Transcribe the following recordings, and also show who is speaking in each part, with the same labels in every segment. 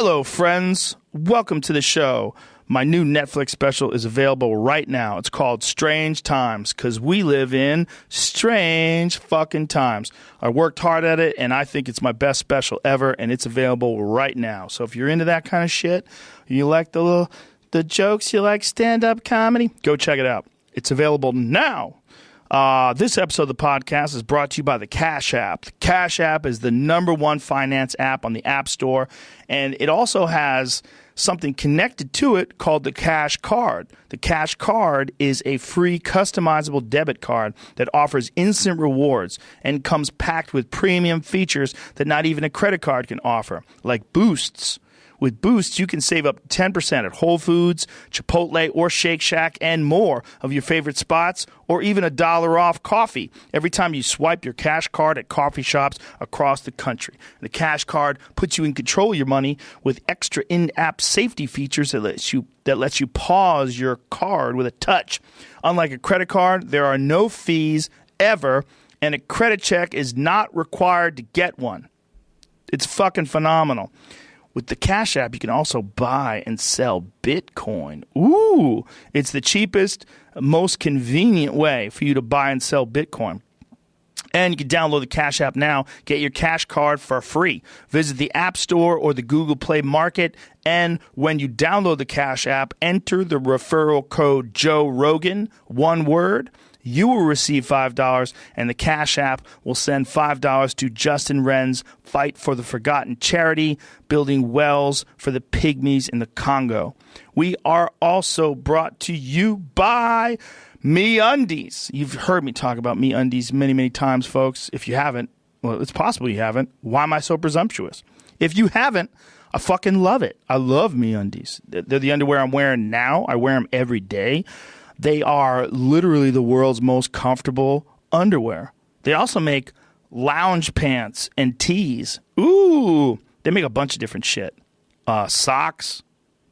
Speaker 1: Hello, friends. Welcome to the show. My new Netflix special is available right now. It's called Strange Times, because we live in strange fucking times. I worked hard at it, and I think it's my best special ever, and it's available right now. So if you're into that kind of shit, you like the jokes, you like stand-up comedy, go check it out. It's available now. This episode of the podcast is brought to you by the Cash App. The Cash App is the #1 finance app on the App Store, and it also has something connected to it called the Cash Card. The Cash Card is a free customizable debit card that offers instant rewards and comes packed with premium features that not even a credit card can offer, like boosts. With Boosts, you can save up to 10% at Whole Foods, Chipotle, or Shake Shack, and more of your favorite spots, or even $1 off coffee every time you swipe your Cash Card at coffee shops across the country. The Cash Card puts you in control of your money with extra in-app safety features that lets you pause your card with a touch. Unlike a credit card, there are no fees ever, and a credit check is not required to get one. It's fucking phenomenal. With the Cash App, you can also buy and sell Bitcoin. Ooh, it's the cheapest, most convenient way for you to buy and sell Bitcoin. And you can download the Cash App now, get your Cash Card for free. Visit the App Store or the Google Play Market, and when you download the Cash App, enter the referral code Joe Rogan, one word. You will receive $5, and the Cash App will send $5 to Justin Wren's Fight for the Forgotten charity, building wells for the pygmies in the Congo. We are also brought to you by MeUndies. You've heard me talk about MeUndies many, many times, folks. If you haven't, well, it's possible you haven't. Why am I so presumptuous? If you haven't, I fucking love it. I love MeUndies. They're the underwear I'm wearing now. I wear them every day. They are literally the world's most comfortable underwear. They also make lounge pants and tees. Ooh, they make a bunch of different shit. Socks,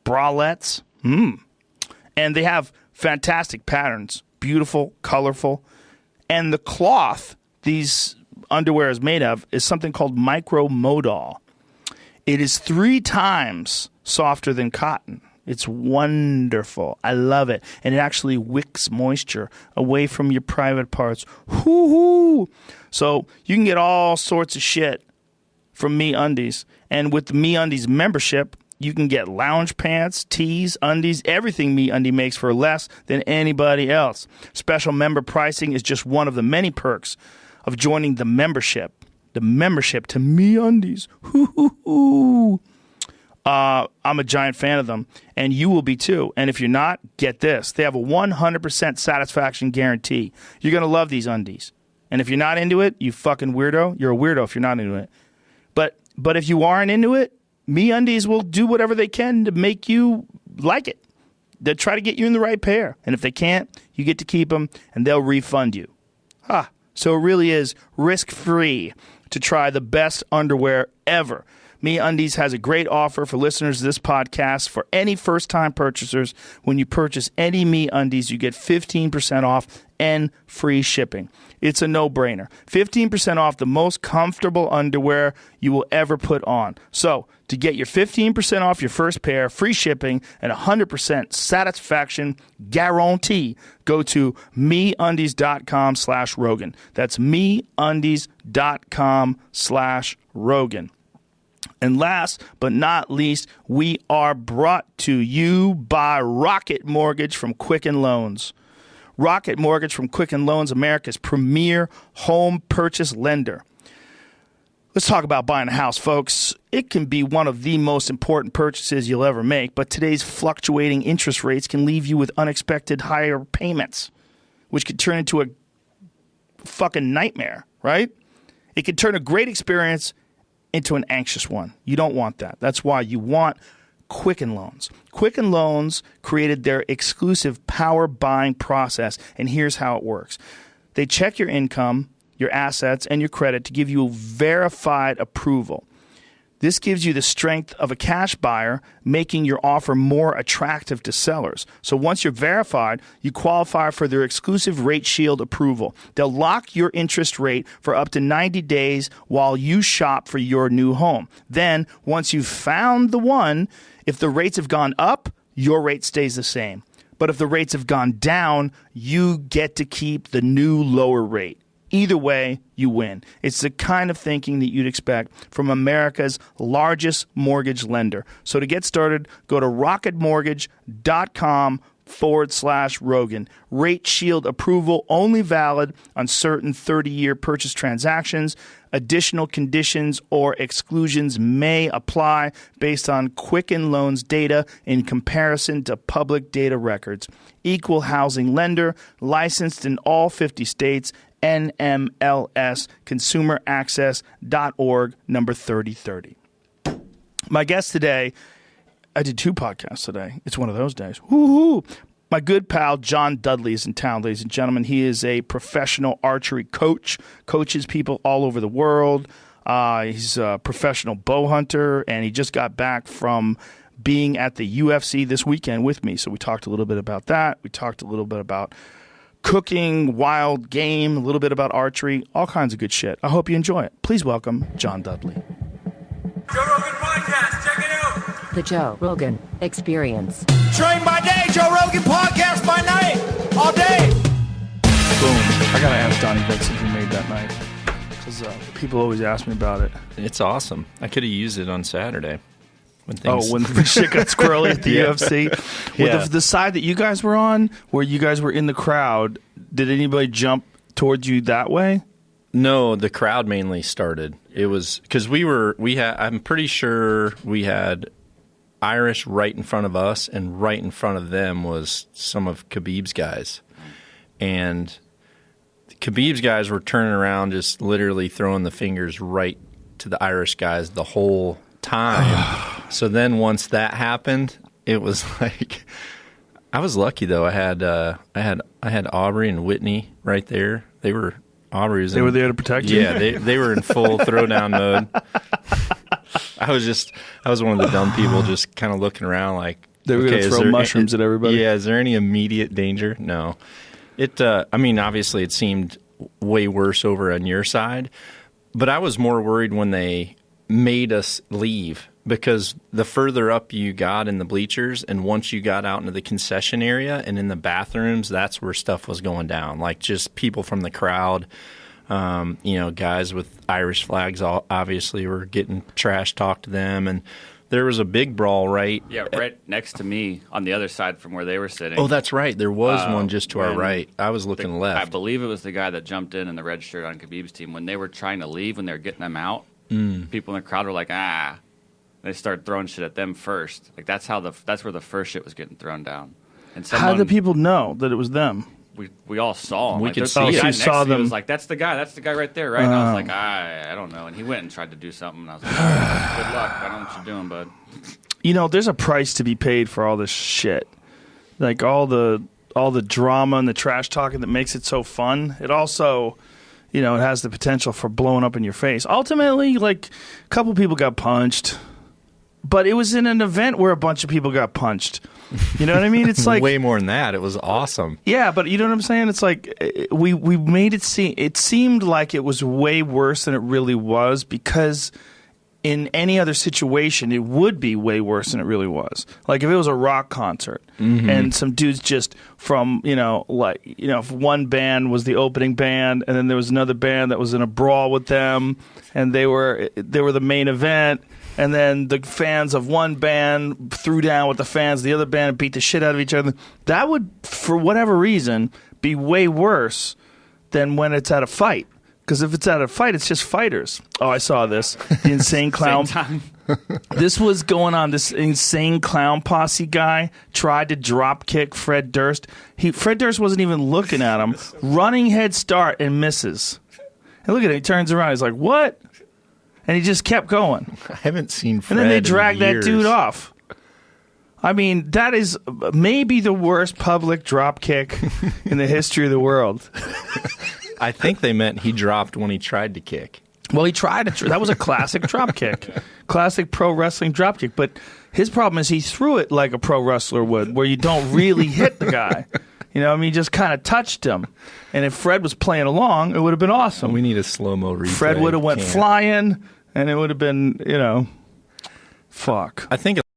Speaker 1: bralettes. And they have fantastic patterns. Beautiful, colorful. And the cloth these underwear is made of is something called micromodal. It is 3 times softer than cotton. It's wonderful. I love it. And it actually wicks moisture away from your private parts. Hoo-hoo! So you can get all sorts of shit from MeUndies. And with the MeUndies membership, you can get lounge pants, tees, undies, everything MeUndies makes for less than anybody else. Special member pricing is just one of the many perks of joining the membership. The membership to MeUndies. Hoo-hoo-hoo! I'm a giant fan of them, and you will be too. And if you're not, get this. They have a 100% satisfaction guarantee. You're going to love these undies. And if you're not into it, you fucking weirdo. You're a weirdo if you're not into it. But if you aren't into it, MeUndies will do whatever they can to make you like it. They'll try to get you in the right pair. And if they can't, you get to keep them, and they'll refund you. So it really is risk-free to try the best underwear ever. MeUndies has a great offer for listeners of this podcast. For any first-time purchasers, when you purchase any MeUndies, you get 15% off and free shipping. It's a no-brainer. 15% off the most comfortable underwear you will ever put on. So, to get your 15% off your first pair, free shipping, and 100% satisfaction guarantee, go to MeUndies.com/Rogan. That's MeUndies.com/Rogan. And last but not least, we are brought to you by Rocket Mortgage from Quicken Loans. Rocket Mortgage from Quicken Loans, America's premier home purchase lender. Let's talk about buying a house, folks. It can be one of the most important purchases you'll ever make, but today's fluctuating interest rates can leave you with unexpected higher payments, which could turn into a fucking nightmare, right? It could turn a great experience into an anxious one. You don't want that. That's why you want Quicken Loans. Quicken Loans created their exclusive power buying process, and here's how it works. They check your income, your assets, and your credit to give you verified approval. This gives you the strength of a cash buyer, making your offer more attractive to sellers. So once you're verified, you qualify for their exclusive Rate Shield approval. They'll lock your interest rate for up to 90 days while you shop for your new home. Then, once you've found the one, if the rates have gone up, your rate stays the same. But if the rates have gone down, you get to keep the new lower rate. Either way, you win. It's the kind of thinking that you'd expect from America's largest mortgage lender. So to get started, go to rocketmortgage.com/Rogan. Rate Shield approval only valid on certain 30-year purchase transactions. Additional conditions or exclusions may apply based on Quicken Loans data in comparison to public data records. Equal housing lender, licensed in all 50 states, NMLS, consumeraccess.org, number 3030. My guest today, I did 2 podcasts today. It's one of those days. Woo-hoo! My good pal, John Dudley, is in town, ladies and gentlemen. He is a professional archery coach, coaches people all over the world. He's a professional bow hunter, and he just got back from being at the UFC this weekend with me. So we talked a little bit about that. We talked a little bit about cooking, wild game, a little bit about archery, all kinds of good shit. I hope you enjoy it. Please welcome John Dudley.
Speaker 2: Joe Rogan Podcast, check it out.
Speaker 3: The Joe Rogan Experience.
Speaker 2: Train by day, Joe Rogan Podcast by night, all day.
Speaker 1: Boom. I gotta ask Donnie Vincent who made that night, because people always ask me about it.
Speaker 4: It's awesome. I could have used it on Saturday.
Speaker 1: When shit got squirrely at the UFC.
Speaker 4: Yeah.
Speaker 1: The side that you guys were on, where you guys were in the crowd, did anybody jump towards you that way?
Speaker 4: No, the crowd mainly started. It was because I'm pretty sure we had Irish right in front of us, and right in front of them was some of Khabib's guys. And Khabib's guys were turning around, just literally throwing the fingers right to the Irish guys the whole time. So then once that happened, it was like I was lucky though. I had Aubrey and Whitney right there. They were there
Speaker 1: to protect you.
Speaker 4: Yeah, they were in full throwdown mode. I was one of the dumb people just kind of looking around like
Speaker 1: they were going to throw mushrooms at everybody.
Speaker 4: Yeah, is there any immediate danger? No. Obviously it seemed way worse over on your side, but I was more worried when they made us leave, because the further up you got in the bleachers, and once you got out into the concession area and in the bathrooms, that's where stuff was going down. Like just people from the crowd, guys with Irish flags obviously were getting trash talked to them, and there was a big brawl right
Speaker 5: next to me on the other side from where they were sitting.
Speaker 4: Oh, that's right. There was one just to our right. I was looking left.
Speaker 5: I believe it was the guy that jumped in the red shirt on Khabib's team. When they were trying to leave, when they were getting them out, people in the crowd were like, They started throwing shit at them first. Like that's where the first shit was getting thrown down. And
Speaker 1: how did the people know that it was them?
Speaker 5: We all saw him.
Speaker 4: We could see
Speaker 5: it.
Speaker 4: it.
Speaker 5: The guy
Speaker 1: saw
Speaker 5: next to me
Speaker 1: them.
Speaker 5: was like, that's the guy right there, right? And I was like, I don't know. And he went and tried to do something. And I was like, good luck. I don't know what you're doing, bud.
Speaker 1: There's a price to be paid for all this shit. Like all the drama and the trash talking that makes it so fun. It also, it has the potential for blowing up in your face. Ultimately, like a couple people got punched, but it was in an event where a bunch of people got punched. You know what I mean? It's like
Speaker 4: way more than that. It was awesome.
Speaker 1: Yeah, but you know what I'm saying? It's like we made it seem. It seemed like it was way worse than it really was, because in any other situation, it would be way worse than it really was. Like if it was a rock concert and some dudes just from, if one band was the opening band and then there was another band that was in a brawl with them and they were the main event, and then the fans of one band threw down with the fans of the other band and beat the shit out of each other, that would, for whatever reason, be way worse than when it's at a fight. Because if it's at a fight, it's just fighters. Oh, I saw this. The insane clown. This was going on. This insane clown posse guy tried to drop kick Fred Durst. Fred Durst wasn't even looking at him. Running head start and misses. And look at him. He turns around. He's like, what? And he just kept going.
Speaker 4: I haven't seen Fred
Speaker 1: and then they dragged
Speaker 4: in
Speaker 1: that dude off. I mean, that is maybe the worst public drop kick in the history of the world.
Speaker 4: I think they meant he dropped when he tried to kick.
Speaker 1: Well, he tried it. That was a classic drop kick. Classic pro wrestling drop kick. But his problem is he threw it like a pro wrestler would, where you don't really hit the guy. You know, I mean, you just kind of touched him. And if Fred was playing along, it would have been awesome.
Speaker 4: We need a slow-mo replay.
Speaker 1: Fred would have went flying, and it would have been, fuck.
Speaker 4: I think